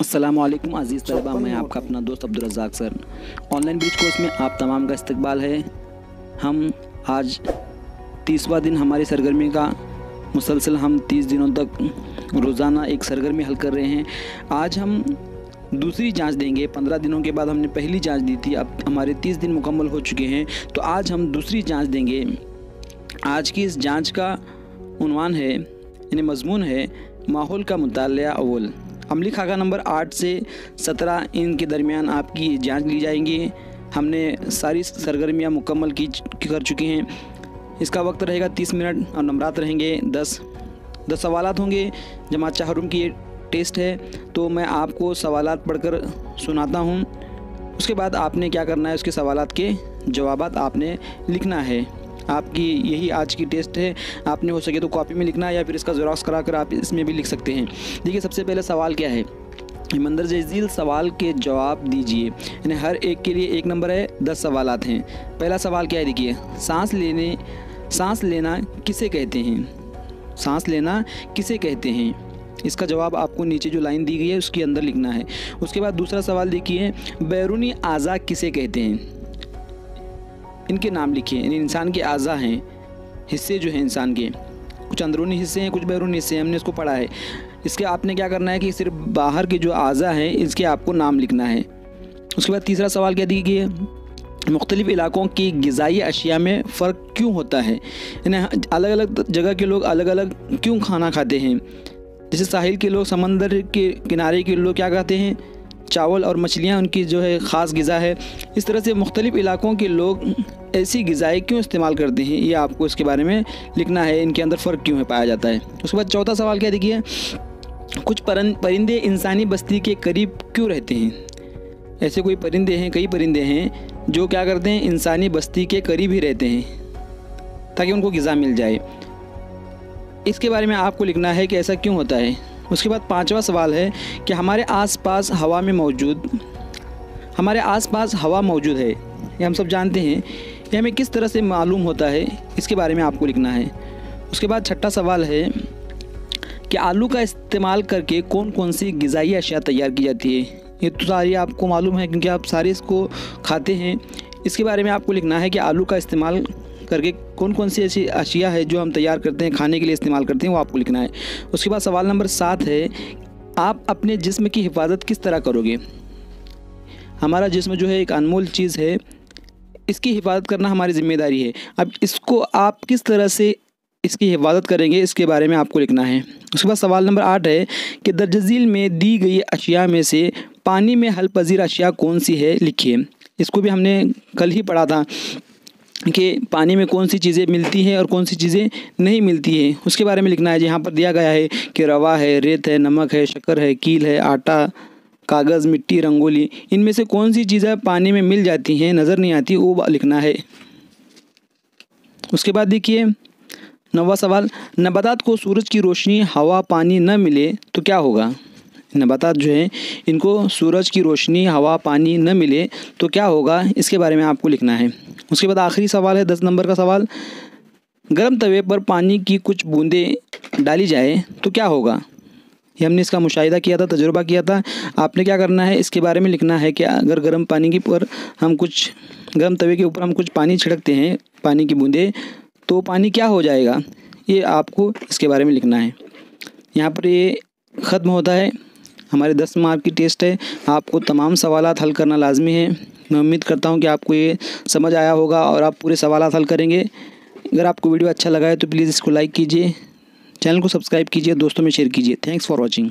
अस्सलामुअलैकुम अज़ीज़ तलबा, मैं आपका अपना दोस्त Abdul Razak sir. Online bridge course में आप तमाम का इस्तकबाल है। हम आज 30वां दिन हमारी सरगर्मी का मुसलसल हम 30 दिनों तक रोज़ाना एक सरगर्मी हल कर रहे हैं। आज हम दूसरी जांच देंगे। 15 दिनों के बाद हमने पहली जांच दी थी, अब हमारे 30 दिन मुकम्मल हो चुके हैं, तो आज हम दूसरी जांच देंगे। आज की इस जांच का उन्वान है, यानी मज़मून है, माहौल का मुतालिया अव्वल। अमली खाका नंबर 8 से 17 इनके दरमियान आपकी जांच ली जाएंगी। हमने सारी सरगर्मियाँ मुकम्मल कर चुके हैं। इसका वक्त रहेगा 30 मिनट और नंबरात रहेंगे 10 सवालात होंगे। जमात चाहरुम की ये टेस्ट है, तो मैं आपको सवालात पढ़कर सुनाता हूँ। उसके बाद आपने क्या करना है, उसके सवालात के जवाबात आपने लिखना है। आपकी यही आज की टेस्ट है। आपने हो सके तो कॉपी में लिखना है या फिर इसका ज़ेरॉक्स करा कर आप इसमें भी लिख सकते हैं। देखिए, सबसे पहले सवाल क्या है, मंदरजे झील सवाल के जवाब दीजिए। यानी हर एक के लिए 1 नंबर है, 10 सवालात हैं। पहला सवाल क्या है, देखिए, सांस लेना किसे कहते हैं? सांस लेना किसे कहते हैं? इसका जवाब आपको नीचे जो लाइन दी गई है उसके अंदर लिखना है। उसके बाद दूसरा सवाल देखिए, बैरूनी आज़ा किसे कहते हैं? इनके नाम लिखिए। यानी इंसान के आज़ा हैं, हिस्से जो हैं इंसान के, कुछ अंदरूनी हिस्से हैं, कुछ बैरूनी हिस्से हैं, हमने इसको पढ़ा है। इसके आपने क्या करना है कि सिर्फ बाहर के जो आज़ा हैं इसके आपको नाम लिखना है। उसके बाद तीसरा सवाल क्या देखिए, मुख्तलिफ़ इलाकों की ग़िज़ाई अशिया में फ़र्क क्यों होता है? यानी अलग अलग जगह के लोग अलग अलग क्यों खाना खाते हैं? जैसे साहिल के लोग, समंदर के किनारे के लोग क्या खाते हैं? चावल और मछलियाँ उनकी जो है ख़ास ग़िज़ा है। इस तरह से मुख्तलिफ़ इलाकों के लोग ऐसी ग़िज़ाएँ क्यों इस्तेमाल करते हैं, ये आपको इसके बारे में लिखना है। इनके अंदर फ़र्क क्यों है पाया जाता है। उसके बाद चौथा सवाल क्या देखिए, कुछ परिंदे इंसानी बस्ती के करीब क्यों रहते हैं? ऐसे कोई परिंदे हैं, कई परिंदे हैं जो क्या करते हैं, इंसानी बस्ती के करीब ही रहते हैं ताकि उनको ग़िज़ा मिल जाए। इसके बारे में आपको लिखना है कि ऐसा क्यों होता है। उसके बाद पांचवा सवाल है कि हमारे आसपास हवा मौजूद है, ये हम सब जानते हैं, ये हमें किस तरह से मालूम होता है, इसके बारे में आपको लिखना है। उसके बाद छठा सवाल है कि आलू का इस्तेमाल करके कौन कौन सी ग़िज़ाई अशिया तैयार की जाती है। ये तो सारी आपको मालूम है क्योंकि आप सारे इसको खाते हैं। इसके बारे में आपको लिखना है कि आलू का इस्तेमाल करके कौन कौन सी ऐसी अशिया है जो हम तैयार करते हैं, खाने के लिए इस्तेमाल करते हैं, वो आपको लिखना है। उसके बाद सवाल नंबर 7 है, आप अपने जिस्म की हिफाजत किस तरह करोगे? हमारा जिस्म जो है एक अनमोल चीज़ है, इसकी हिफाजत करना हमारी ज़िम्मेदारी है। अब इसको आप किस तरह से इसकी हिफाजत करेंगे, इसके बारे में आपको लिखना है। उसके बाद सवाल नंबर 8 है कि दर्ज झील में दी गई अशिया में से पानी में हल पजीर अशिया कौन सी है, लिखिए। इसको भी हमने कल ही पढ़ा था कि पानी में कौन सी चीज़ें मिलती हैं और कौन सी चीज़ें नहीं मिलती हैं, उसके बारे में लिखना है। यहाँ पर दिया गया है कि रवा है, रेत है, नमक है, शक्कर है, कील है, आटा, कागज़, मिट्टी, रंगोली, इनमें से कौन सी चीज़ें पानी में मिल जाती हैं, नज़र नहीं आती, वो लिखना है। उसके बाद देखिए 9वां सवाल, नबातात को सूरज की रोशनी, हवा, पानी न मिले तो क्या होगा? नबातात जो हैं इनको सूरज की रोशनी, हवा, पानी न मिले तो क्या होगा, इसके बारे में आपको लिखना है। उसके बाद आखिरी सवाल है 10 नंबर का सवाल, गर्म तवे पर पानी की कुछ बूंदें डाली जाए तो क्या होगा? ये हमने इसका मुशाहिदा किया था, तजुर्बा किया था। आपने क्या करना है, इसके बारे में लिखना है कि अगर गर्म तवे के ऊपर हम कुछ पानी छिड़कते हैं, पानी की बूंदें, तो पानी क्या हो जाएगा, ये आपको इसके बारे में लिखना है। यहाँ पर ये ख़त्म होता है। हमारे 10 मार्क की टेस्ट है, आपको तमाम सवालात हल करना लाजमी है। मैं उम्मीद करता हूँ कि आपको ये समझ आया होगा और आप पूरे सवालात हल करेंगे। अगर आपको वीडियो अच्छा लगा है तो प्लीज़ इसको लाइक कीजिए, चैनल को सब्सक्राइब कीजिए, दोस्तों में शेयर कीजिए। Thanks for watching.